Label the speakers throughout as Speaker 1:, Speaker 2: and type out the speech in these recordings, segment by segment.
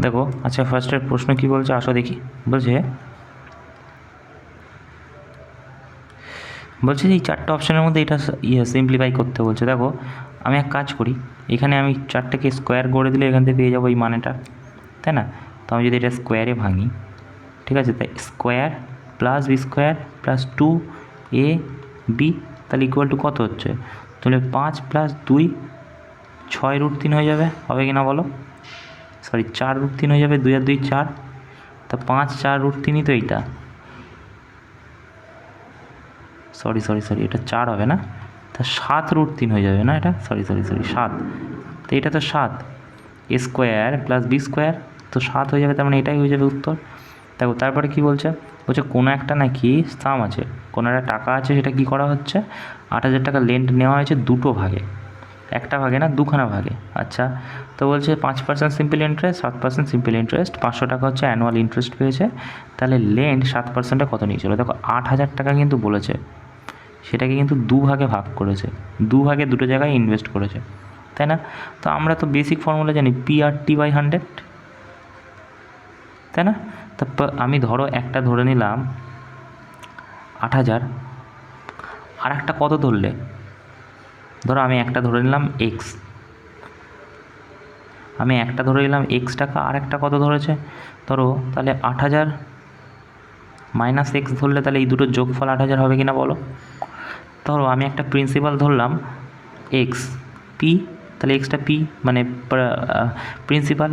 Speaker 1: দেখো আচ্ছা, ফার্স্টের প্রশ্ন কি বলছে আসো দেখি। বলছে বলছে যে এই চারটে অপশানের মধ্যে এটা সিম্পলিফাই করতে বলছে। দেখো আমি এক কাজ করি, এখানে আমি চারটেকে স্কোয়ার করে দিলে এখান থেকে পেয়ে যাবো এই মানেটা, তাই না? তো আমি যদি এটা স্কোয়ারে ভাঙি, ঠিক আছে, তাই square plus b square plus 2ab, তাহলে ইকুয়াল টু কত হচ্ছে? তাহলে 5+2 6√3 হয়ে যাবে, হবে কি না বলো? সরি 4√3 হয়ে যাবে, 2 আর 2 4, তা 5 4√3ই তো এইটা। সরি সরি সরি, এটা 4 হবে না, তা 7√3 হয়ে যাবে না এটা? সরি সরি সরি 7, তো এটা তো 7 স্কোয়ার প্লাস বি স্কোয়ার, তো 7 হয়ে যাবে, তার মানে এটাই হয়ে যাবে উত্তর। দেখো তারপরে কি বলছে, বলছে কোনো একটা নাকি সাম আছে, কোনো একটা টাকা আছে, সেটা কি করা হচ্ছে, 8,000 টাকা লেন্ড নেওয়া হয়েছে দুটো ভাগে, একটা ভাগে না দুখানা ভাগে। আচ্ছা, তো বলছে 5% সিম্পল ইন্টারেস্ট, 7% সিম্পল ইন্টারেস্ট, 500 টাকা হচ্ছে অ্যানুয়াল ইন্টারেস্ট পেয়েছে, তাহলে লেন্ড 7%-এ কত নিয়েছিল? দেখো 8,000 টাকা কিন্তু বলেছে, সেটাকে কিন্তু দুভাগে ভাগ করেছে, দুভাগে দুটো জায়গায় ইনভেস্ট করেছে, তাই না? তো আমরা তো বেসিক ফর্মুলা জানি PRT/100, তাই না? তো আমি ধরো একটা ধরে নিলাম 8,000, আর একটা কত ধরলে? ধরো আমি একটা ধরে নিলাম এক্স, আমি একটা ধরে নিলাম এক্স টাকা, আর একটা কত ধরেছে ধরো, তাহলে 8,000 মাইনাস এক্স ধরলে তাহলে এই দুটোর যোগফল 8,000 হবে কি না বলো? ধরো আমি একটা প্রিন্সিপাল ধরলাম এক্স পি, তাহলে এক্সটা পি মানে প্রিন্সিপাল,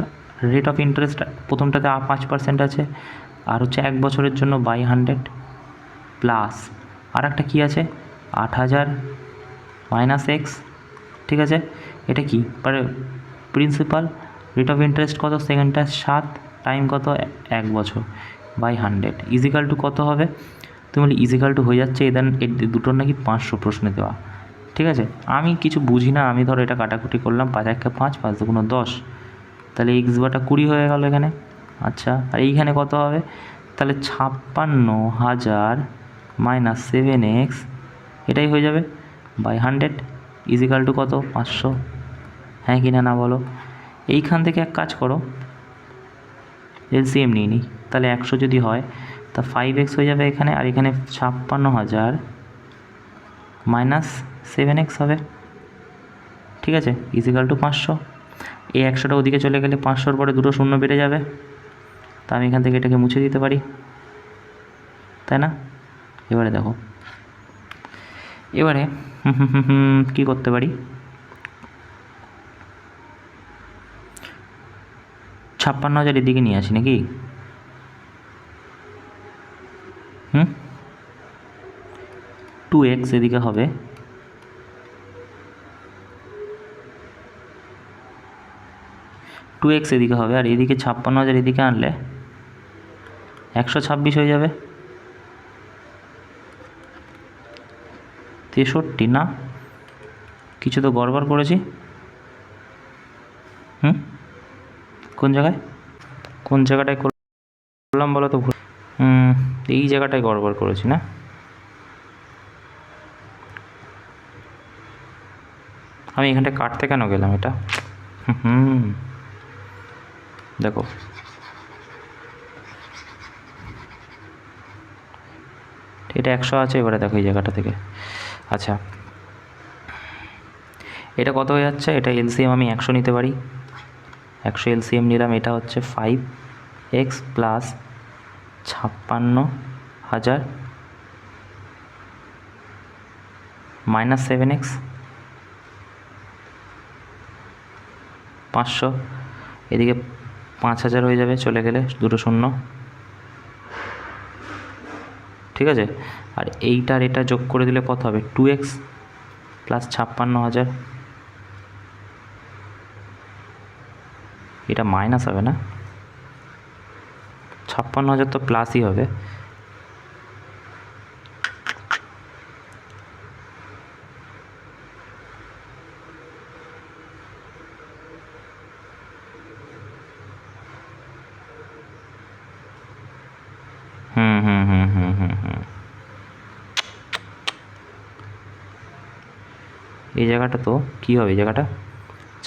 Speaker 1: রেট অফ ইন্টারেস্ট প্রথমটাতে 5% আছে, আর হচ্ছে 1 বছরের জন্য বাই 100, প্লাস আর একটা কী আছে 8,000 মাইনাস এক্স, ঠিক আছে, এটা কি প্রিন্সিপাল, রেট অফ ইন্টারেস্ট কত, সেকেন্ডটা 7, টাইম কত 1 বছর বাই 100 ইজিক্যাল টু কত হবে? তুমি বলি ইজিক্যাল টু হয়ে যাচ্ছে এদের দুটোর নাকি 500 প্রশ্নে দেওয়া, ঠিক আছে। আমি কিছু বুঝি না, আমি ধরো এটা কাটাকুটি করলাম, 5×1 5, 5×2 10, তাহলে এক্স বাটা 20 হয়ে গেল এখানে। আচ্ছা, আর এইখানে কত হবে? তাহলে 56,000 মাইনাস 7x, এটাই হয়ে যাবে বাই 100 ইজিক্যাল টু কত 500, হ্যাঁ কি না না বলো? এইখান থেকে এক কাজ করো, এলসিএম নিয়ে নিই, তাহলে 100 যদি হয় তা 5x হয়ে যাবে এখানে, আর এখানে 56,000 মাইনাস 7x হবে, ঠিক আছে, ইজিক্যাল টু 500। এই 100টা ওদিকে চলে গেলে 500-র পরে দুটো শূন্য বেড়ে যাবে, তা আমি এখান থেকে এটাকে মুছে দিতে পারি, তাই না? এবারে দেখো, এবারে কী করতে পারি, 56,000 এদিকে নিয়ে আসি নাকি? 2x এদিকে হবে, এদিকে হবে, আর এদিকে 56,000 এদিকে আনলে 126 হয়ে যাবে, 63 না, কিছু তো গড়বড় করেছি। কোন জায়গাটায় করলাম বলো তো ভুল? এই জায়গাটায় গড়বড় করেছি না? আমি এখানটায় কাটতে কেন গেলাম এটা? দেখো এটা 100 আছে, এবারে দেখো এই জায়গাটা থেকে, আচ্ছা এটা কত হয়ে যাচ্ছে, এটা এলসিএম আমি 100 নিতে পারি, 100 এলসিএম নিলাম, এটা হচ্ছে 5x প্লাস 56,000 মাইনাস 7x 500, এদিকে 5,000 হয়ে যাবে চলে গেলে দুটো শূন্য, ঠিক আছে, আর এইটার এটা যোগ করে দিলে কত হবে 2x প্লাস 56,000, এটা মাইনাস হবে না, 56,000 তো প্লাসই হবে, এই জায়গাটা তো কী হবে, এই জায়গাটা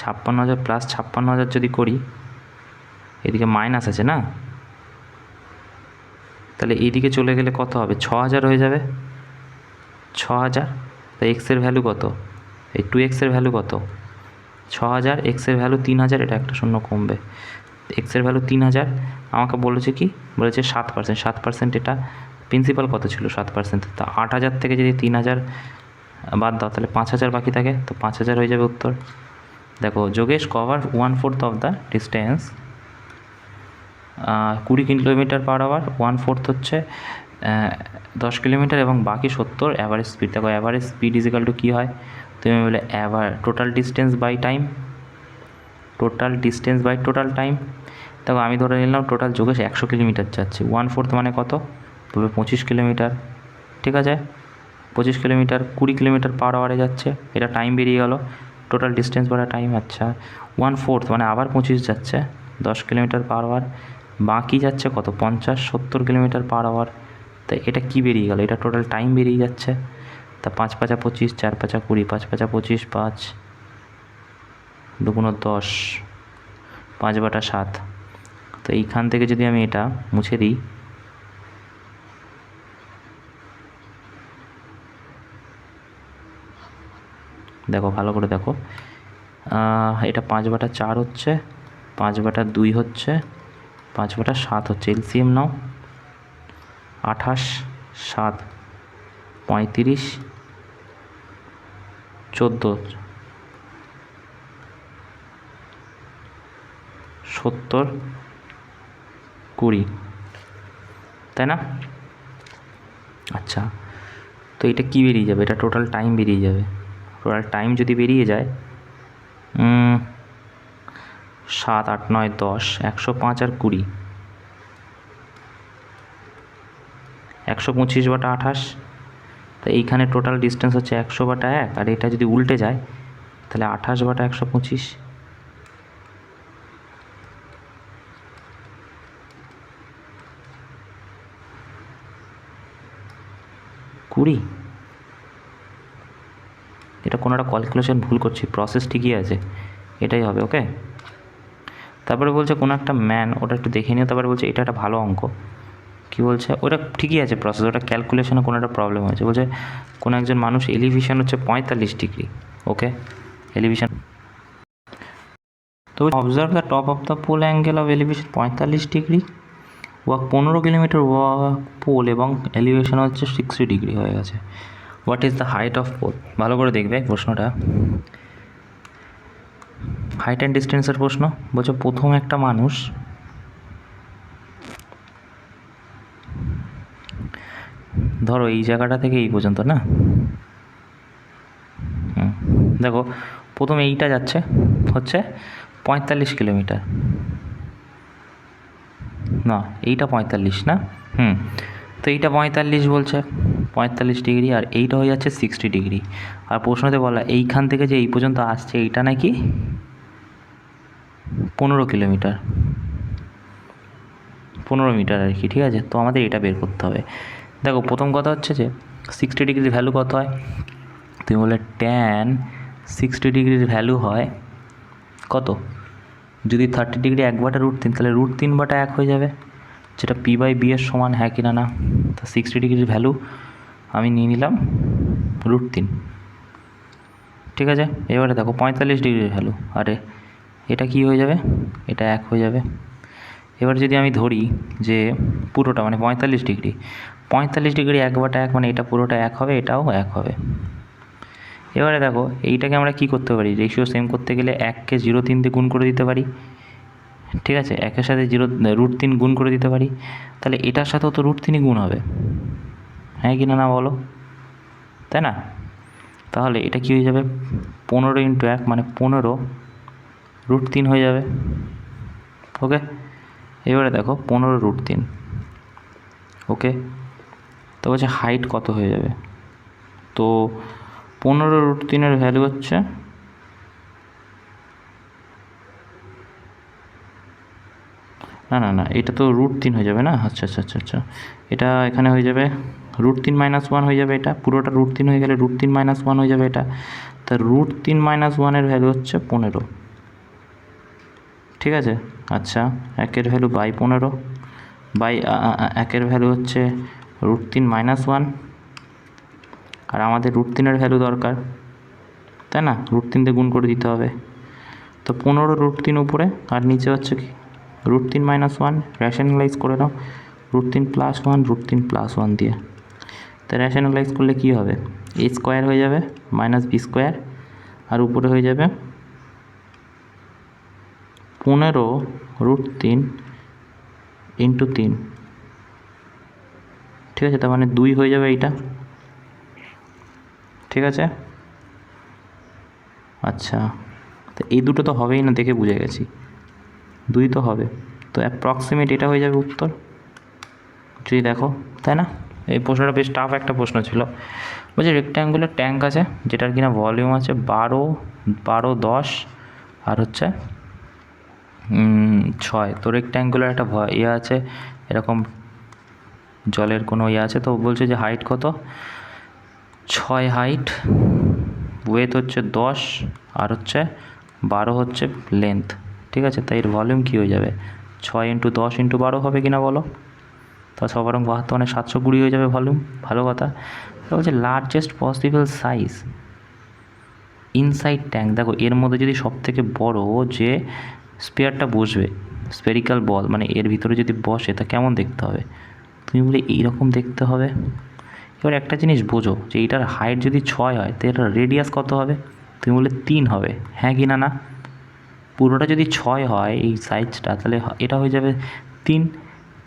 Speaker 1: 56,000 প্লাস 56,000 যদি করি এদিকে মাইনাস আছে না, তাহলে এইদিকে চলে গেলে কত হবে, 6000 হয়ে যাবে, 6000। তা এক্সের ভ্যালু কত, এই 2x-এর ভ্যালু কত, 6000, এক্সের ভ্যালু 3000, এটা একটা শূন্য কমবে, এক্সের ভ্যালু 3000, আমাকে বলেছে কি, বলেছে 7%, 7%, এটা প্রিন্সিপাল কত ছিল 7%, তা 8000 থেকে যদি 3000 বাদ দাও তাহলে 5000 বাকি থাকে, তো 5000 হয়ে যাবে উত্তর। দেখো, Yogesh cover 1/4 of the distance 20 kilometre per hour, 1/4 হচ্ছে 10 কিলোমিটার, এবং বাকি 70 অ্যাভারেজ স্পিড। দেখো, অ্যাভারেজ স্পিড ইজিক্যাল টু কী হয়, তুমি বলে total distance by time, total distance by total time. দেখো, আমি ধরে নিলাম টোটাল যোগেশ 100 কিলোমিটার যাচ্ছে, 1/4 মানে কত, বলবে 25 কিলোমিটার, ঠিক আছে, 25 কিলোমিটার 20 কিলোমিটার পার আওয়ারে যাচ্ছে, এটা টাইম বেরিয়ে গেল, টোটাল ডিস্টেন্স বাই টাইম। আচ্ছা, 1/4 মানে আবার 25 যাচ্ছে, 10 কিলোমিটার পার আওয়ার, বাকি যাচ্ছে কত, 50-70 কিলোমিটার পার আওয়ার। তা এটা কি বেরিয়ে গেল, এটা টোটাল টাইম বেরিয়ে যাচ্ছে। তা 5×5 = 25, 4×5 = 20, 5×5 = 25, 5 2 × 10, 5/7। তো এইখান থেকে যদি আমি এটা মুছে দিই, দেখো ভালো করে দেখো, এটা 5/4 হচ্ছে, 5/2 হচ্ছে, 5/7 হচ্ছে, এলসিএম নাও, 28, 7, 35, 14, 70, 20, তাই না? আচ্ছা, তো এটা কি বেরিয়ে যাবে, এটা টোটাল টাইম বেরিয়ে যাবে। টোটাল টাইম যদি বেরিয়ে যায় 7, 8, 9, 10, 105 আর 20, 125/28। তো এইখানে টোটাল ডিস্টেন্স হচ্ছে 100/1, আর এটা যদি উল্টে যায় তাহলে 28/125। 20, এটা কোনো একটা ক্যালকুলেশন ভুল করছি, প্রসেস ঠিকই আছে, এটাই হবে। ওকে, তারপরে বলছে কোনো একটা ম্যান, ওটা একটু দেখে নিও। তারপরে বলছে এটা একটা ভালো অঙ্ক, কী বলছে, ওটা ঠিকই আছে প্রসেস, ওটা ক্যালকুলেশনে কোনো একটা প্রবলেম হয়েছে। বলছে কোনো একজন মানুষ, এলিভেশন হচ্ছে 45 ডিগ্রি, ওকে, এলিভেশন, তো observe the top of the pole angle of elevation 45 degree, walk 15 kilometre walk pole, এবং এলিভেশন হচ্ছে 60 ডিগ্রি হয়ে গেছে। What is the height of pole? ভালো করে দেখবে প্রশ্নটা, হাইট অ্যান্ড ডিস্টেন্সের প্রশ্ন। বলছে প্রথম একটা মানুষ ধরো এই জায়গাটা থেকে এই পর্যন্ত, না, দেখো প্রথম এইটা যাচ্ছে হচ্ছে 45 কিলোমিটার, না এইটা 45, না, তো এইটা 45 বলছে, 45 ডিগ্রি, আর এইটা হয়ে যাচ্ছে 60 ডিগ্রি। আর প্রশ্নতে বলা এইখান থেকে যে এই পর্যন্ত আসছে এইটা নাকি 15 কিলোমিটার, 15 মিটার আর কি, ঠিক আছে। তো আমাদের এটা বের করতে হবে। দেখো প্রথম কথা হচ্ছে যে 60 ডিগ্রির ভ্যালু কত হয়, তুমি বলে ট্যান 60 ডিগ্রির ভ্যালু হয় কত, যদি 30 ডিগ্রি 1/√3, তাহলে √3/1 হয়ে যাবে, যেটা p/b এর সমান, হ্যাঁ কিনা না। তো 60 ডিগ্রির ভ্যালু আমি নিয়ে নিলাম √3, ঠিক আছে। এবারে দেখো 45 ডিগ্রির ভ্যালু, আরে এটা কি হয়ে যাবে, এটা 1 হয়ে যাবে। এবার যদি আমি ধরি যে পুরোটা মানে 45 ডিগ্রি, 45 ডিগ্রি 1/1 মানে এটা পুরোটা 1 হবে, এটাও 1 হবে। এবারে দেখো এইটাকে আমরা কি করতে পারি, রেশিও সেম করতে গেলে 1কে 0.3 দিয়ে গুণ করে দিতে পারি, ঠিক আছে, 1-এর সাথে √3 গুণ করে দিতে পারি, তাহলে এটার সাথেও তো √3 গুণ হবে, হ্যাঁ কি না বলো, তাই না। তাহলে এটা কি হয়ে যাবে, 15 × 1 মানে 15 √3 হয়ে যাবে, ওকে। এবারে দেখো 15 √3, ওকে। তো বলছে হাইট কত হয়ে যাবে, তো 15 √3-এর ভ্যালু হচ্ছে না এটা তো √3 হয়ে যাবে না, আচ্ছা, এটা এখানে হয়ে যাবে √3 - 1 হয়ে যাবে, এটা পুরোটা √3 হয়ে গেলে √3 - 1 হয়ে যাবে এটা, তা √3 - 1-এর ভ্যালু হচ্ছে 15, ঠিক আছে। আচ্ছা, একের ভ্যালু বাই 15 বাই একের ভ্যালু হচ্ছে √3 - 1, আর আমাদের √3-এর ভ্যালু দরকার, তাই না? √3 দিয়ে গুণ করে দিতে হবে। তো 15 √3 উপরে, আর নিচে হচ্ছে কি √3 - 1, র্যাশনালাইজ করে নাও √3 + 1 √3 + 1 দিয়ে। তো র্যাশনালাইজ করলে কী হবে, a স্কোয়ার হয়ে যাবে -b স্কোয়ার, আর উপরে হয়ে যাবে 15 √3 × 3। ঠিক আছে, তার মানে 2 হয়ে যাবে এইটা। ঠিক আছে। আচ্ছা, তো এই দুটো তো হবেই না, দেখে বুঝে গেছি 2 তো হবে। তো অ্যাপ্রক্সিমেট এটা হয়ে যাবে উত্তর, যদি দেখো, তাই না? এই প্রশ্নটা বেশ টাফ একটা প্রশ্ন ছিল। বলছে রেক্ট্যাঙ্গুলার ট্যাঙ্ক আছে যেটার কিনা ভলিউম আছে 12, 10 আর হচ্ছে 6। তো রেক্ট্যাঙ্গুলার একটা ইয়ে আছে, এরকম জলের কোনো ইয়ে আছে। তো বলছে যে হাইট কত, 6 হাইট, ওয়েথ হচ্ছে 10, আর হচ্ছে 12 হচ্ছে লেন্থ। ঠিক আছে, তাই এর ভলিউম কী হয়ে যাবে, 6 × 10 × 12 হবে কিনা বলো? তো 6 × 72 720 হয়ে যাবে ভলিউম। ভালো কথা। তো বলছে largest possible size inside tank. দেখো, এর মধ্যে যদি সবথেকে বড় যে স্পেয়ারটা বসবে, স্পেরিক্যাল বল, মানে এর ভিতরে যদি বসে তা কেমন দেখতে হবে? তুমি বলে এইরকম দেখতে হবে। এবার একটা জিনিস বোঝো যে এটার হাইট যদি 6 হয় তো এটার রেডিয়াস কত হবে? তুমি বলে 3 হবে। হ্যাঁ কি না? না, পুরোটা যদি 6 হয় এই সাইজটা, তাহলে এটা হয়ে যাবে 3।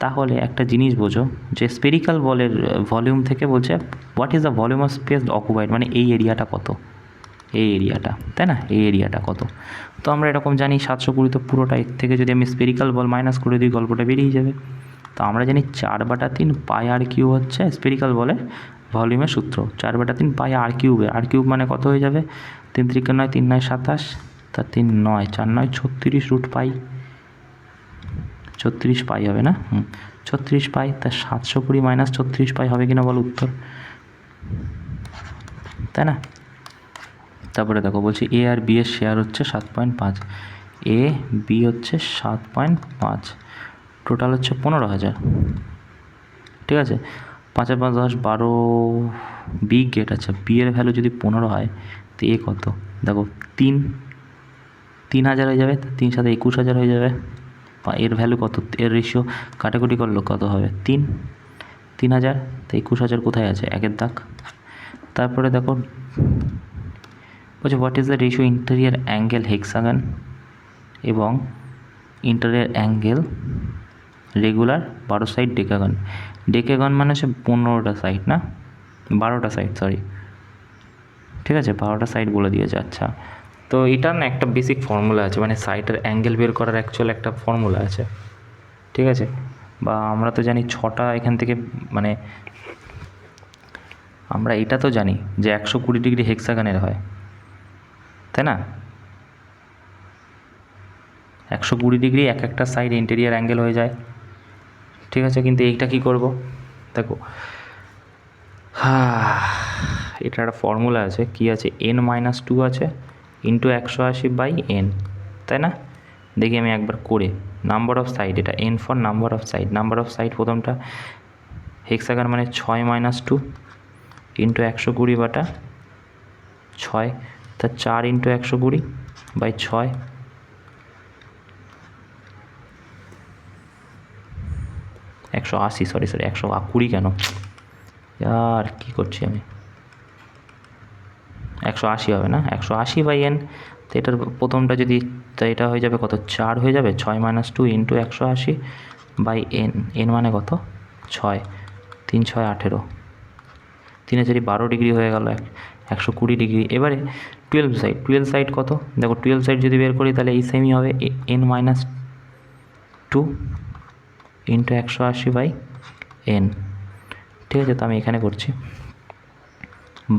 Speaker 1: তাহলে একটা জিনিস বোঝো যে স্পেরিক্যাল বলের ভলিউম থেকে বলছে what is the volume of speech occupied, মানে এই এরিয়াটা কত, এই এরিয়াটা, তাই না? এই এরিয়াটা কত? তো আমরা এরকম জানি 720, তো পুরোটা এর থেকে যদি আমি স্পেরিক্যাল বল মাইনাস করে দিই গল্পটা বেরিয়ে যাবে। তো আমরা জানি 4/3 πr³ হচ্ছে স্পেরিক্যাল বলের ভলিউমের সূত্র। 4/3 πr³, r³ মানে কত হয়ে যাবে, 3 × 3 = 9, 3 × 9 = 27, তা 3 × 9 = 4 × 9 = 36 √π, 36 π হবে না? 36 π। তা 720 - 36 π হবে কিনা বলো উত্তর, তাই না? তারপরে দেখো বলছি এ আর বি এর শেয়ার হচ্ছে 7.5, এ বি হচ্ছে 7.5, টোটাল হচ্ছে 15,000। ঠিক আছে, 5 আর 5 10 12, বি গেট। আচ্ছা, বি এর ভ্যালু যদি 15 হয় তো এ কত? দেখো 3,000 হয়ে যাবে, 3 × 7 = 21,000 হয়ে যাবে। এর ভ্যালু কত, এর রেশিও কাটাকুটি করলে কত হবে, 3,000। তো 21,000 কোথায় আছে, একের দাগ। তারপরে দেখো বলছে what is the ratio interior angle hexagon এবং interior angle regular 12 side decagon. Decagon মানে হচ্ছে 15টা সাইড, না 12টা সাইড, সরি। ঠিক আছে, 12টা সাইড বলে দিয়েছে। আচ্ছা, তো এটার না একটা বেসিক ফর্মুলা আছে, মানে সাইডের অ্যাঙ্গেল বের করার অ্যাকচুয়াল একটা ফর্মুলা আছে। ঠিক আছে, বা আমরা তো জানি 6টা এখান থেকে, মানে আমরা এটা তো জানি যে 120 ডিগ্রি হেক্সাগনের হয়, তাই না? 120 ডিগ্রি এক একটা সাইড ইন্টেরিয়ার অ্যাঙ্গেল হয়ে যায়। ঠিক আছে, কিন্তু এইটা কী করব, দেখো এটা একটা ফর্মুলা আছে, কি আছে, n-2 আছে ইন্টু 180/n, তাই না? দেখি আমি একবার করে, নাম্বার অফ সাইড, এটা n for number of side. Number of side প্রথমটা হেক্সাগন মানে 6 - 2 ইন্টু 120/6, তা 4 × 120/6, 180, সরি 120 কেন, আর কী করছি আমি, 180 হবে না, 180/n। তো এটার প্রথমটা যদি, তা এটা হয়ে যাবে কত, 4 হয়ে যাবে, 6 - 2 ইন্টু 180/n, n মানে কত, 6, 3 × 6 = 18, 3 × 4 = 12 ডিগ্রি হয়ে গেল, 120 ডিগ্রি। এবারে 12 সাইড কত, দেখো 12 সাইড যদি বের করি তাহলে এই সেমই হবে, n-2 ইন্টু 180/n। ঠিক আছে, তো আমি এখানে করছি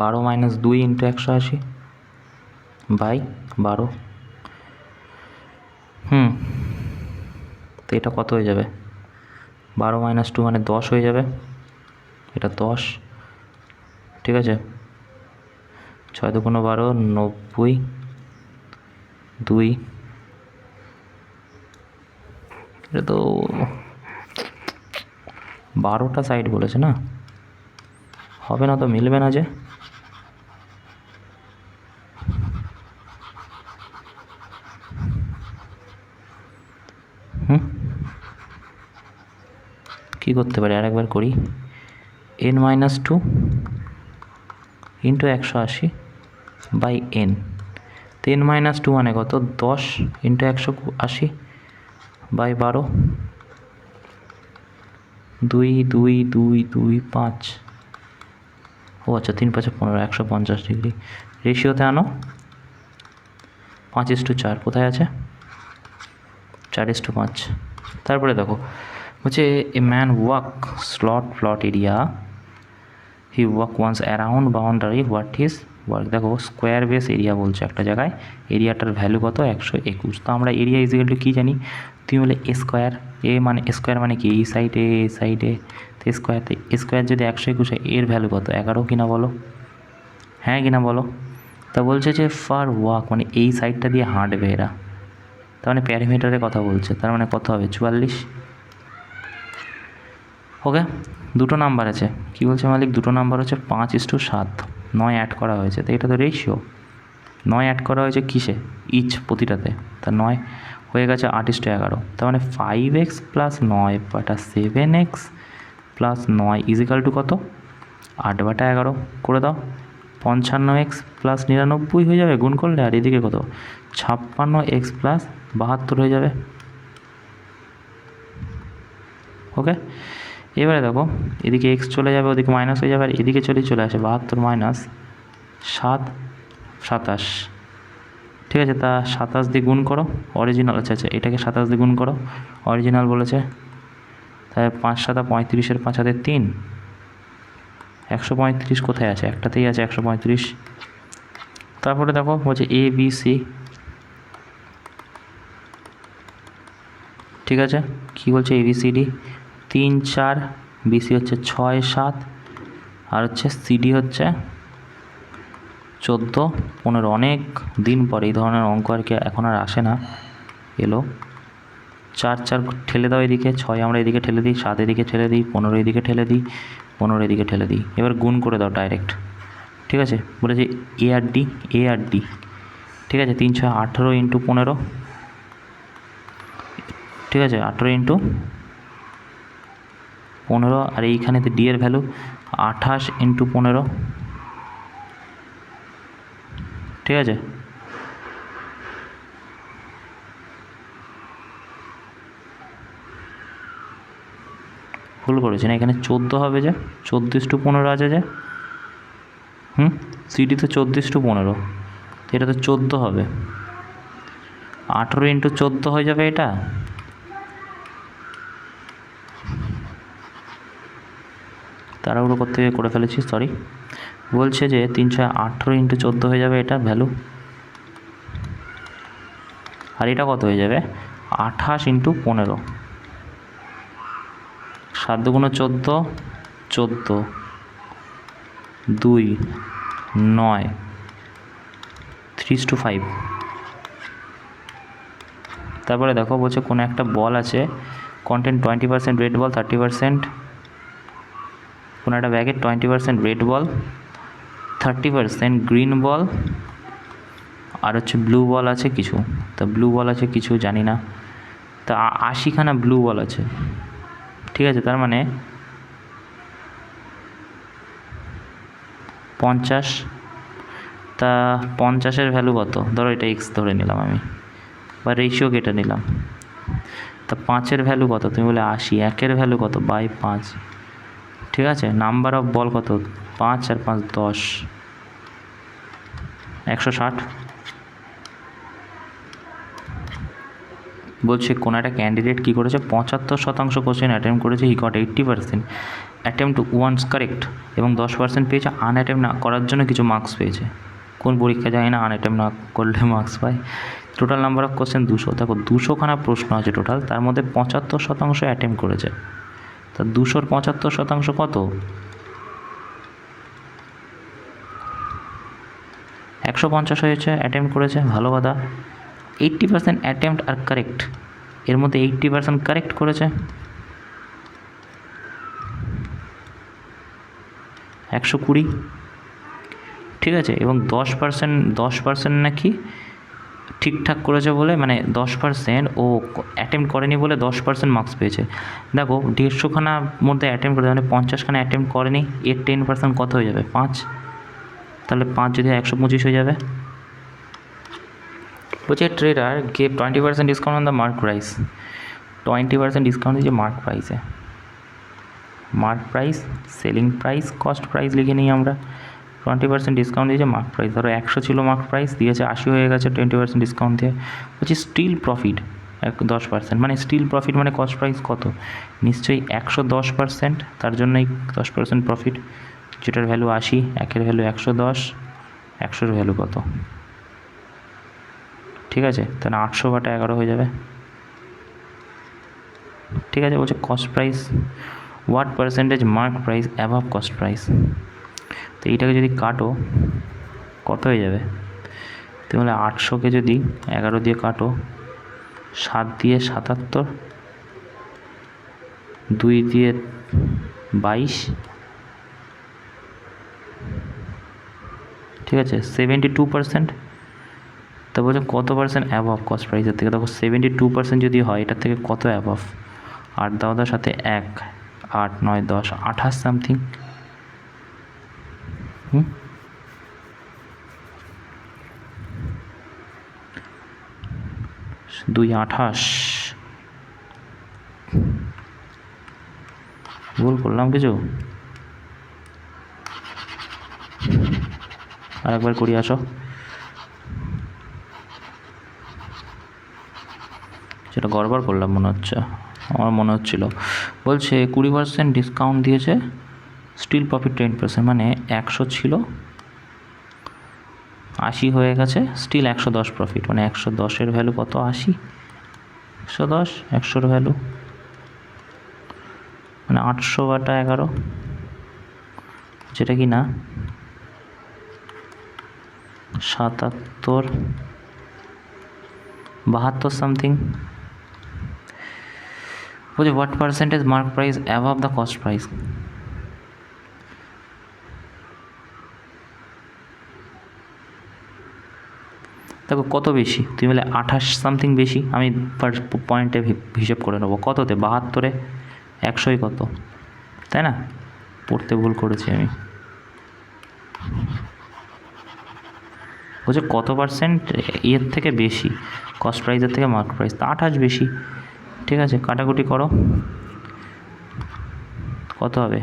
Speaker 1: 12 - 2 ইন্টু 180/12। তো এটা কত হয়ে যাবে, 12 - 2 মানে 10 হয়ে যাবে, এটা 10। ঠিক আছে, 6 × 2 = 12, 90, 2 এটা তো 12টা সাইড বলেছে না, হবে না তো, মিলবে না যে। কী করতে পারি, আরেকবার করি। n-2 into 180 by n। তো n-2 মানে কত, 10 ইন্টু 180 বাই 12, 2 2 2 2 5। ও আচ্ছা, 3 5 15, 150 ডিগ্রি। রেশিওতে আনো, 5:4 কোথায় আছে, 4:5। তারপরে দেখো বলছে a man walk plot area, he walk once around boundary, what is work. দেখো স্কোয়ার বেস এরিয়া বলছে একটা জায়গায়, এরিয়াটার ভ্যালু কত, 121। তো আমরা এরিয়া ইজিক্যাল টু কী জানি, তুমি বলে এ স্কোয়ার, স্কোয়ার মানে কি, এই সাইডে এই সাইডে, তো স্কোয়ার যদি 121 হয়, এর ভ্যালু কত, 11 কিনা বলো, হ্যাঁ কিনা বলো। তা বলছে যে ফার ওয়াক মানে এই সাইডটা দিয়ে হাঁটবে এরা, তার মানে প্যারিমিটারের কথা বলছে, তার মানে কত হবে, 44। ওকে, দুটো নাম্বার আছে, কি বলছে মালিক, দুটো নাম্বার হচ্ছে 5:7, 9 অ্যাড করা হয়েছে, তো এটা তো রেশিও, 9 অ্যাড করা হয়েছে কিসে, ইচ প্রতিটাতে, তা 9 হয়ে গেছে 8:11। তার মানে 5x প্লাস 9 বাটা 7x প্লাস 9 ইজিক্যাল টু কত, 8/11 করে দাও। 55x প্লাস 99 হয়ে যাবে গুণ করলে, আর এদিকে কত, 56x প্লাস 72 হয়ে যাবে। ওকে, এবারে দেখো এদিকে এক্স চলে যাবে, ওদিকে মাইনাস হয়ে যাবে, আর এদিকে চলে আসে 72 মাইনাস 7 27। ঠিক আছে, তা 27 দিয়ে গুণ করো অরিজিনাল, আচ্ছা এটাকে 27 দিয়ে গুণ করো, অরিজিনাল বলেছে, তাই 5 7 35, 5 হাতে 3, 135 কোথায় আছে, একটাতেই আছে 135। তারপরে দেখো বলছে এ বি সি, ঠিক আছে, কী বলছে A B C D, 3 4, BC হচ্ছে 6 7, আর হচ্ছে সিডি হচ্ছে 14 15। অনেক দিন পরে এই ধরনের অঙ্ক আর কি এখন আর আসে না, এলো। 4 4 ঠেলে দাও এদিকে, 6 আমরা এদিকে ঠেলে দিই, 7 এদিকে ঠেলে দিই, 15 এদিকে ঠেলে দিই, 15 এদিকে ঠেলে দিই, এবার গুণ করে দাও ডাইরেক্ট। ঠিক আছে, বলেছে এ আর ডি, ঠিক আছে, 3 6 18 ইন্টু 15, ঠিক আছে, 18 ইন্টু 15, আর এইখানেতে ডি এর ভ্যালু 28 ইন্টু 15, ঠিক আছে। ভুল করেছি না, এখানে 14 হবে যে, 14:15 আছে যে, সিডি তো 14:15, তো এটা তো 14 হবে, 18 ইন্টু 14 হয়ে যাবে এটা। তাড়াহুড়ো করতে গিয়ে করে ফেলেছি, সরি। বলছে যে 3 6 18 ইন্টু 14 হয়ে যাবে এটা ভ্যালু, আর এটা কত হয়ে যাবে, 28 ইন্টু 15, 7 2 14, 14 2 9, 3:5। তারপরে দেখো বলছে কোনো একটা বল আছে, কন্টেন্ট 20% রেড বল, 30%, কোনো একটা ব্যাগে 20% রেড বল, 30% গ্রিন বল, আর হচ্ছে ব্লু বল আছে কিছু, তা ব্লু বল আছে কিছু জানি না, তা 80খানা ব্লু বল আছে, ঠিক আছে, তার মানে 50, তা 50-এর ভ্যালু কত, ধরো এটা এক্স ধরে নিলাম আমি, বা রেশিও কেটে নিলাম, তা 5-এর ভ্যালু কত, তুমি বলে 80, 1-এর ভ্যালু কত, বাই 5, ঠিক আছে। নাম্বার অফ বল কত, 5 আর 5 10, 160। বলছে কোনো একটা ক্যান্ডিডেট কী করেছে, 75% কোশ্চেন অ্যাটেম্প করেছে, he got 80% attempt once correct, এবং 10% পেয়েছে আনঅ্যাটেম্প না করার জন্য কিছু মার্কস পেয়েছে। কোন পরীক্ষা যায় না আনঅ্যাটেম্প না করলে মার্কস পায়। টোটাল নাম্বার অফ কোশ্চেন 200, দেখো 200খানা প্রশ্ন আছে টোটাল, তার মধ্যে 75% অ্যাটেম্প করেছে, তা 200-র 75% কত, 150 হয়েছে, অ্যাটেম্প করেছে, ভালো কথা। 80% অ্যাটেম্প্ট আর কারেক্ট, এর মধ্যে 80% কারেক্ট করেছে, 120, ঠিক আছে। এবং 10% নাকি ঠিকঠাক করেছে বলে, মানে 10% ও অ্যাটেম্প্ট করেনি বলে 10% মার্কস পেয়েছে। দেখো 150খানার মধ্যে অ্যাটেম্প্ট করেছে, মানে 50খানা অ্যাটেম্প্ট করেনি, এর 10% কত হয়ে যাবে? 5। তাহলে 5 যদি 125 হয়ে যাবে। বলছে trader gave 20% discount on the mark price, 20% discount দিয়েছে মার্ক প্রাইসে। Mark price, selling price, cost price লিখে নিই আমরা। 20% ডিসকাউন্ট দিয়েছে মার্ক প্রাইস, ধরো 100 ছিল মার্ক প্রাইস, দিয়েছে 80 হয়ে গেছে 20% ডিসকাউন্ট দিয়ে। বলছি স্টিল প্রফিট 10%, মানে স্টিল প্রফিট মানে কস্ট প্রাইস কত? নিশ্চয়ই 110%, তার জন্যই 10% প্রফিট, যেটার ভ্যালু 80, 1-এর ভ্যালু 110, 100-এর ভ্যালু কত? ঠিক আছে, তাহলে 800/11 হয়ে যাবে। ঠিক আছে, বলছে cost price, what percentage mark price অ্যাভাব cost price. তো এইটাকে যদি কাটো কত হয়ে যাবে? তাহলে 800কে যদি 11 দিয়ে কাটো, 7 দিয়ে 77, 2 দিয়ে 22, ঠিক আছে, 72%। তা বলছে কত পার্সেন্ট অ্যাভাব কস্ট প্রাইসের থেকে? দেখো 72% যদি হয়, এটার থেকে কত অ্যাভাব? 8 দাও সাথে 1, 8, 9, 10, 28 সামথিং। 2, 28, ভুল করলাম কিছু? আরেকবার করি, আসো। সেটা গড়বড় করলাম মনে হচ্ছে, আমার মনে হচ্ছিল। বলছে 20% ডিসকাউন্ট দিয়েছে, স্টিল প্রফিট 10%, মানে 100 ছিল, 80 হয়ে গেছে, স্টিল 110 প্রফিট, মানে 110-এর ভ্যালু কত? 80, 110, 100-এর ভ্যালু মানে 800/11, যেটা কি না 77, 72 সামথিং। বলছে what percentage mark price অ্যাভাব the cost price. দেখো কত বেশি? তুমি বলে 28 সামথিং বেশি, আমি ফার্স্ট পয়েন্টে হিসেব করে নেবো। কততে? 72-এ 100-ই কত, তাই না? পড়তে ভুল করেছি আমি। বলছে কত পার্সেন্ট এর থেকে বেশি, কস্ট প্রাইসের থেকে মার্ক প্রাইস? তা 28 বেশি। ঠিক আছে, কাটাকুটি করো, কত হবে?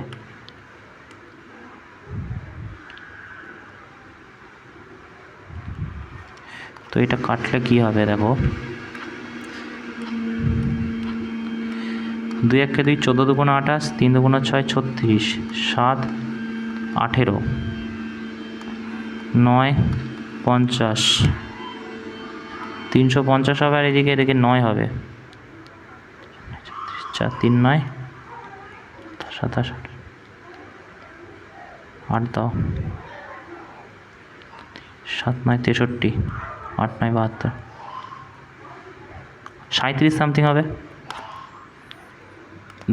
Speaker 1: তো এটা কাটলে কি হবে? দেখো 2 1 2, 14 2 28, 3 2 6 36, 7 18, 9 50, 350 হবে, আর এদিকে 9 হবে, 4 3 9 27, 8 দাও, 7 9 63, 8 9 72, 37 সামথিং হবে।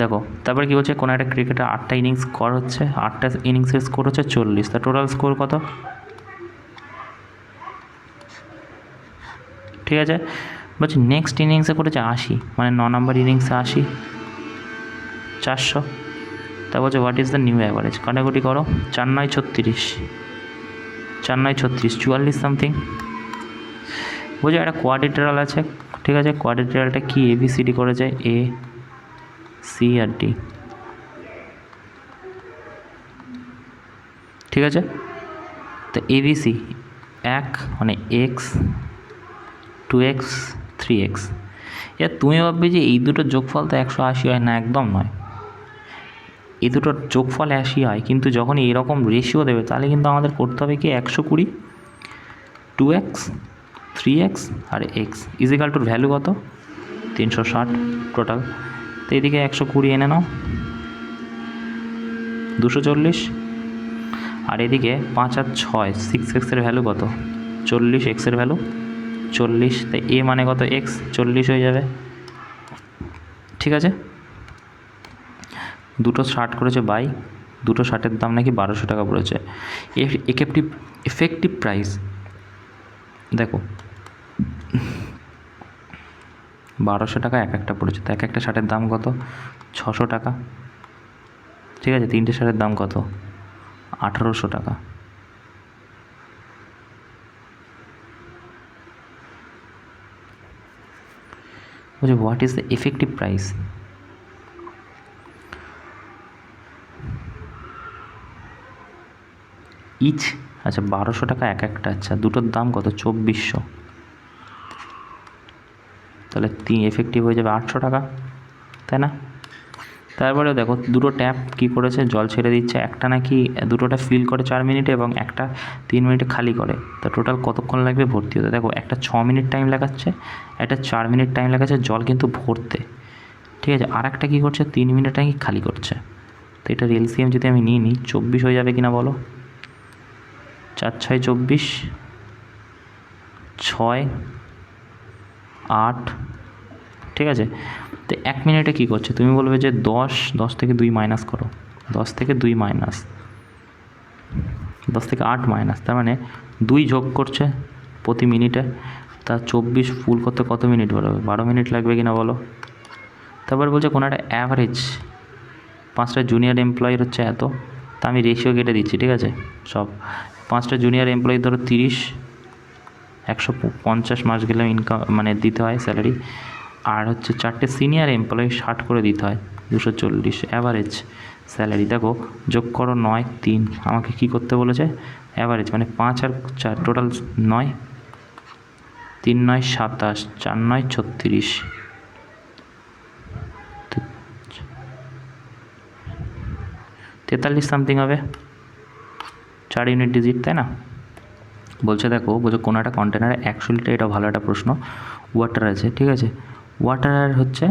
Speaker 1: দেখো তারপরে কী বলছে, কোনো একটা ক্রিকেটার 8টা ইনিংস স্কোর হচ্ছে, 8টা ইনিংসের স্কোর হচ্ছে 40, তা টোটাল স্কোর কত? ঠিক আছে, বলছি নেক্সট ইনিংসে করেছে 80, মানে 9 নম্বর ইনিংসে 80, 400। তা বলছে what is the new average. কাটাকুটি করো, 4 9 36, 4 9 36, 44 সামথিং। বলছে একটা কোয়াড্রিলেটারাল আছে, ঠিক আছে, কোয়াড্রিলেটারালটা কি ABCD করেছে, A C আর D, ঠিক আছে। তো ABC 1 মানে x, 2x, 3x। এবার তুমি ভাববে যে এই দুটোর যোগফল তো 180 হয় না, একদম নয়। এই দুটোর যোগফল 80 হয়, কিন্তু যখন এরকম রেশিও দেবে তাহলে কিন্তু আমাদের করতে হবে কি 120, 2x, 3x আর x ইজিক্যাল টুর ভ্যালু কত? 360 টোটাল। তো এদিকে 120 এনে নাও, 240, আর এদিকে 5 আর 6, 6x-এর ভ্যালু কত? 40, x-এর ভ্যালু 40, তাই a মানে কত? x, 40 হয়ে যাবে। ঠিক আছে, দুটো শার্ট করেছে বাই, দুটো শার্টের দাম নাকি 1200 টাকা পড়েছে। এফেক্টিভ প্রাইস দেখো 1200 টাকা এক একটা পড়েছে, তো এক একটা শার্টের দাম কত? 600 টাকা। ঠিক আছে, তিনটে শার্টের দাম কত? 1800 টাকা। বলছে what is the effective price? Each, আচ্ছা 1200 টাকা এক একটা, আচ্ছা দুটোর দাম কত? 2400। তাহলে এফেক্টিভ হয়ে যাবে 800 টাকা, তাই না? তারপরে দেখো দুটো ট্যাপ কী করেছে, জল ছেড়ে দিচ্ছে, একটা নাকি দুটোটা ফিল করে 4 মিনিটে এবং একটা 3 মিনিটে খালি করে। তো টোটাল কতক্ষণ লাগবে ভর্তি হতে? দেখো একটা 6 মিনিট টাইম লাগাচ্ছে, একটা 4 মিনিট টাইম লাগাচ্ছে জল কিন্তু ভরতে। ঠিক আছে, আর একটা কী করছে, 3 মিনিট নাকি খালি করছে। তো এটার এলসিএম যদি আমি নিয়ে নিই 24 হয়ে যাবে কিনা বলো? 4 6 24, 6 8, ঠিক আছে। তো 1 মিনিটে কী করছে? তুমি বলবে যে 10 থেকে 2 মাইনাস করো, 10 থেকে 2 মাইনাস, 10 থেকে 8 মাইনাস, তার মানে 2 যোগ করছে প্রতি মিনিটে। তা 24 ফুল করতে কত মিনিট বাড়াবে? 12 মিনিট লাগবে কিনা বলো? তারপর বলছে কোনো একটা অ্যাভারেজ 5টা জুনিয়র এমপ্লয়ির হচ্ছে এত, তা আমি রেশিও কেটে দিচ্ছি, ঠিক আছে। সব 5টা জুনিয়র এমপ্লয়ি ধরো 30, 150 মাস গেলে ইনকাম মানে দিতে হয় স্যালারি, আর হচ্ছে 4টে সিনিয়র এমপ্লয়ি 60 করে দিতে হয়, 240 অ্যাভারেজ স্যালারি। দেখো যোগ করো 9 3, আমাকে কী করতে বলেছে? অ্যাভারেজ মানে 5 আর 4 টোটাল 9, 3 9 27, 4 9 36, 43 সামথিং হবে, 4 ইউনিট ডিজিট, তাই না? বলছে দেখো, বলছে কোনো একটা কন্টেনারে 100 লিটার, এটা ভালো একটা প্রশ্ন, ওয়াটার আছে, ঠিক আছে। ওয়াটার হচ্ছে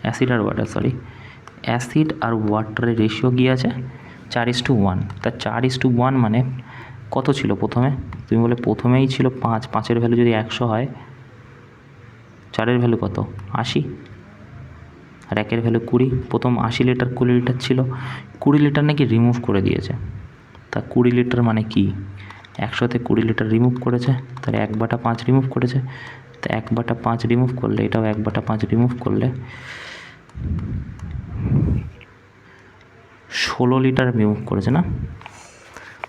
Speaker 1: অ্যাসিড আর ওয়াটার, সরি অ্যাসিড আর ওয়াটারের রেশিও কী আছে? 4:1। তা 4:1 মানে কত ছিল প্রথমে? তুমি বলে প্রথমেই ছিল 5, 5-এর ভ্যালু যদি 100 হয়, 4-এর ভ্যালু কত? 80, আর 1-এর ভ্যালু 20। প্রথম 80 লিটার 20 লিটার ছিল, 20 লিটার নাকি রিমুভ করে দিয়েছে। তা 20 লিটার মানে কি? 100-তে 20 লিটার রিমুভ করেছে, তাহলে 1/5 রিমুভ করেছে। তা 1/5 রিমুভ করলে, এটাও 1/5 রিমুভ করলে 16 লিটার রিমুভ করেছে না?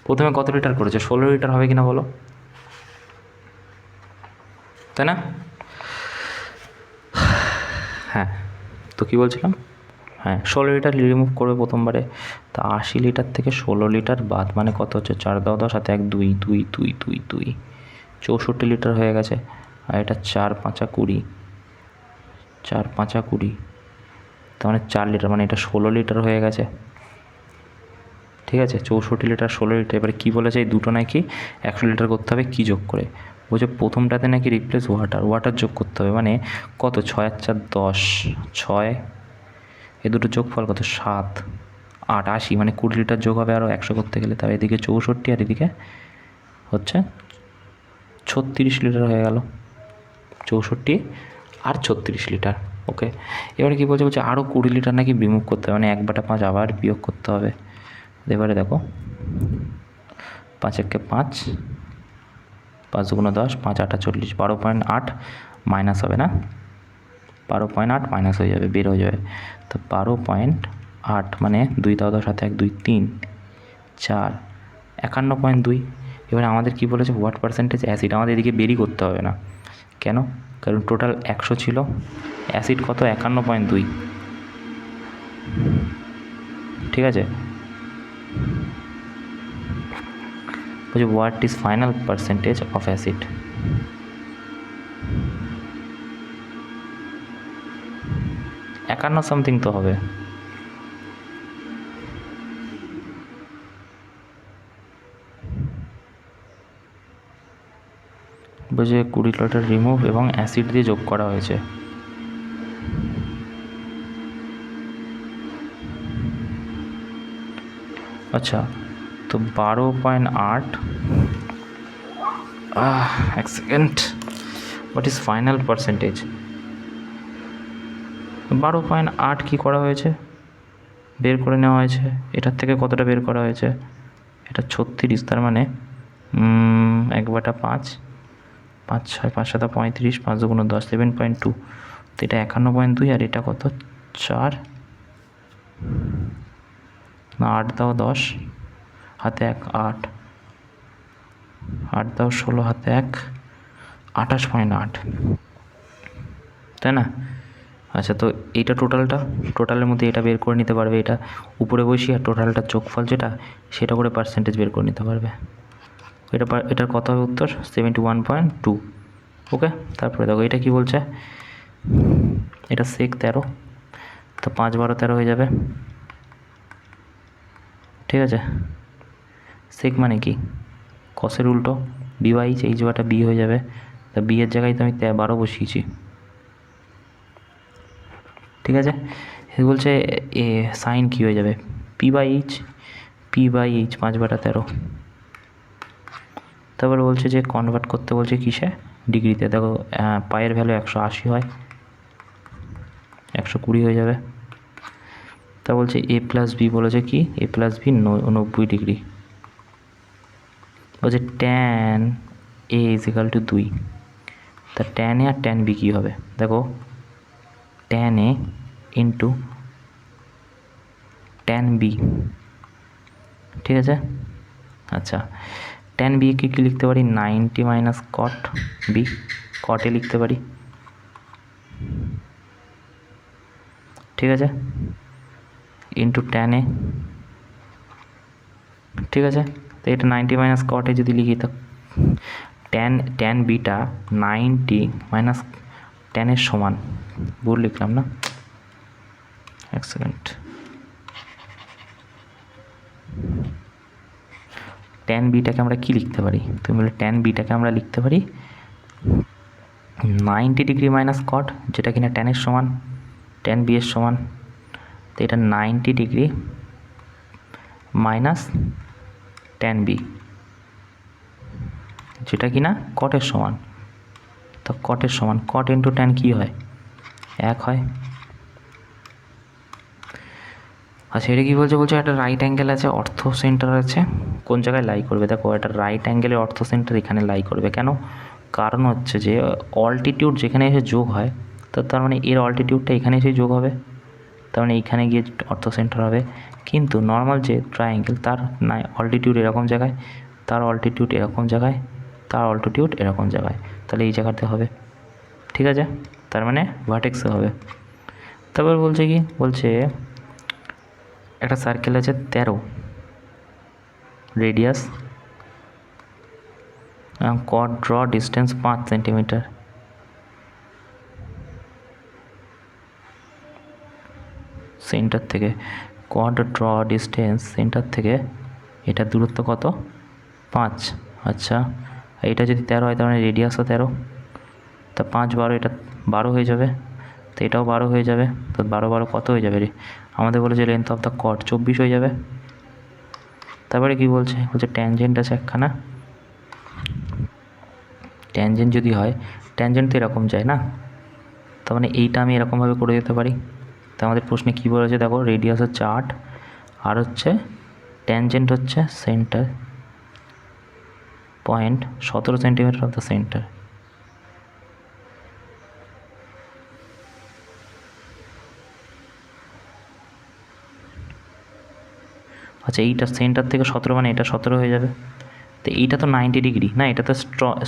Speaker 1: প্রথমে কত লিটার করেছে? 16 লিটার হবে কিনা বলো, তাই না? হ্যাঁ, তো কী বলছিলাম? হ্যাঁ 16 লিটার রিমুভ করবে প্রথমবারে। তা 80 লিটার থেকে 16 লিটার বাদ মানে কত হচ্ছে? 4 10 10 সাথে 1 2 2 2 2 2, 64 লিটার হয়ে গেছে। আর এটা 4 5 20, 4 5 20, তার মানে 4 লিটার, মানে এটা 16 লিটার হয়ে গেছে, ঠিক আছে। 64 লিটার 16 লিটার। এবারে কী বলেছে? এই দুটো নাকি 100 লিটার করতে হবে, কী যোগ করে? বলছে প্রথমটাতে নাকি রিপ্লেস ওয়াটার যোগ করতে হবে, মানে কত? 6 আর 4 10, 6, এ দুটো যোগফল কত? 7 8 80, মানে 20 লিটার যোগ হবে আরও 100 করতে গেলে। তার এদিকে 64 আর এদিকে হচ্ছে 36 লিটার হয়ে গেল, 64 আর 36 লিটার। ওকে, এবারে কী বলছে? বলছে আরও 20 লিটার নাকি রিমুভ করতে হবে, মানে 1/5 আবার বিয়োগ করতে হবে। এবারে দেখো 5 1 5, 5 2 10, 5 8 40, 12.8 মাইনাস হবে না? 12.8 মাইনাস হয়ে যাবে, বের হয়ে যাবে। তো 12.8 মানে 2 দাও 10 সাথে 1 2 3 4, 51.2। এবারে আমাদের কী বলেছে? What percentage acid. আমাদের এদিকে বেরি করতে হবে না, কেন? কারণ টোটাল 100 ছিল, অ্যাসিড কত? 51.2, ঠিক আছে। বলছে what is final percentage of acid. Something তো হবে। বলছে 20 লিটার রিমুভ এবং অ্যাসিড দিয়ে যোগ করা হয়েছে। আচ্ছা, তো 12.8, এক second, what is final percentage? 12.8 কী করা হয়েছে, বের করে নেওয়া হয়েছে। এটার থেকে কতটা বের করা হয়েছে, এটা 36, তার মানে 1/5, 5 6 5 7 35, 5 2 10, 7.2, তো এটা 51.2, আর এটা কত 4 না 8 দাও 10 হাতে 1 8, 8 দাও 16 হাতে 1, 28.8, তাই না? আচ্ছা, তো এইটা টোটালের মধ্যে এটা বের করে নিতে পারবে, এটা উপরে বসিয়ে আর টোটালটার যোগফল যেটা সেটা করে পার্সেন্টেজ বের করে নিতে পারবে। এটার কত হবে উত্তর, 71.2। ওকে, তারপরে দেখো এটা কি বলছে, এটা sec 13, তো 5 12 13 হয়ে যাবে, ঠিক আছে। sec মানে কি, কসের উল্টো, b/h, এই জায়গাটা b হয়ে যাবে, তা b এর জায়গায় তো আমি 12 বসিয়েছি, ঠিক আছে। সে বলছে এ সাইন কী হয়ে যাবে, p/h, 5/13। তারপরে বলছে যে কনভার্ট করতে বলছে কিসে, ডিগ্রিতে। দেখো পায়ের ভ্যালু 180 হয়, 120 হয়ে যাবে। তা বলছে a+b, বলেছে কি a+b 90 ডিগ্রি। বলছে tan a = 2, তা tan a R tan b কী হবে, দেখো tan a into tan b, ঠিক আছে। আচ্ছা, tan b কে কী লিখতে পারি, 90 - cot b, cot a লিখতে পারি, ঠিক আছে, ইন্টু tan a, ঠিক আছে। তো এটা 90 - cot a যদি লিখি, তো tan bটা 90 - tan এর সমান, ভুল লিখলাম না, এক সেকেন্ড, tan bটাকে আমরা কি লিখতে পারি, তুমি বলে tan bটাকে আমরা লিখতে পারি 90 ডিগ্রি মাইনাস কট, যেটা কিনা tan এর সমান, tan b এর সমান। তো এটা 90 ডিগ্রি মাইনাস tan b, যেটা কিনা কটের সমান। তো কটের সমান, কট ইন্টু tan কী হয়, 1 হয়। আচ্ছা, এটা কী বলছে, একটা রাইট অ্যাঙ্গেল আছে, অর্থ সেন্টার আছে, কোন জায়গায় লাই করবে, দেখো একটা রাইট অ্যাঙ্গেলের অর্থ সেন্টার এখানে লাই করবে। কেন, কারণ হচ্ছে যে অল্টিটিউড যেখানে এসে যোগ হয়, তো তার মানে এর অল্টিটিউডটা এখানে এসে যোগ হবে, তার মানে এইখানে গিয়ে অর্থ সেন্টার হবে। কিন্তু নর্মাল যে ট্রায়াঙ্গেল, তার না অল্টিটিউড এরকম জায়গায়, তার অল্টিটিউড এরকম জায়গায়, তার অল্টিটিউড এরকম জায়গায়, তাহলে এই জায়গাতে হবে, ঠিক আছে, তার মানে ভার্টেক্সে হবে। তারপর বলছে কি, বলছে একটা সার্কেল আছে 13, রেডিয়াস, কট ড্র ডিস্টেন্স 5 সেন্টিমিটার, সেন্টার থেকে কট ড্র ডিস্টেন্স সেন্টার থেকে এটার দূরত্ব কত, 5। আচ্ছা, এটা যদি 13 হয়, তার মানে রেডিয়াসও 13, তা 5 12, এটা 12 হয়ে যাবে, তো এটাও 12 হয়ে যাবে, তো 12 12 কত হয়ে যাবে রে, আমাদের বলেছে লেন্থ অফ দ্য কট 24 হয়ে যাবে। তারপরে কি বলছে, ট্যানজেন্ট আছে একখানা, ট্যানজেন্ট যদি হয়, ট্যানজেন্ট তো এরকম যায় না, তার মানে এইটা আমি এরকমভাবে করে দিতে পারি। তো আমাদের প্রশ্নে কী বলেছে, দেখো রেডিয়াস হচ্ছে 8, আর হচ্ছে ট্যানজেন্ট হচ্ছে centre point 17 centimetre of the centre. আচ্ছা, এইটা সেন্টার থেকে 17, মানে এটা 17 হয়ে যাবে। তো এইটা তো 90 ডিগ্রি না, এটা তো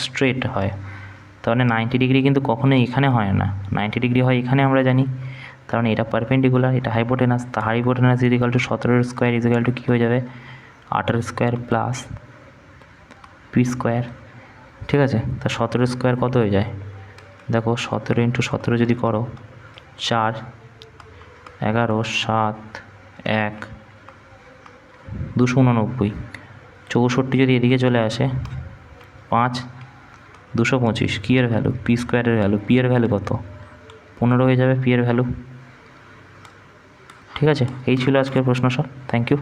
Speaker 1: স্ট্রেট হয়, তাহলে 90 ডিগ্রি কিন্তু কখনোই এখানে হয় না, 90 ডিগ্রি হয় এখানে, আমরা জানি। তার মানে এটা পারপেন্ডিকুলার, এটা হাইপোটেনাস, তা hypotenuse equal to 17 square equal to কী হয়ে যাবে, 8 স্কোয়ার প্লাস পি স্কোয়ার, ঠিক আছে। তা 17 স্কোয়ার কত হয়ে যায়, দেখো 17 ইন্টু 17 যদি করো, 4 11 7 1 289, 64 যদি এদিকে চলে আসে, 5 225, কী এর ভ্যালু, পি স্কোয়ারের ভ্যালু, পি এর ভ্যালু কত, 15 হয়ে যাবে পি এর ভ্যালু, ঠিক আছে। এই ছিল আজকের প্রশ্ন সব, থ্যাংক ইউ।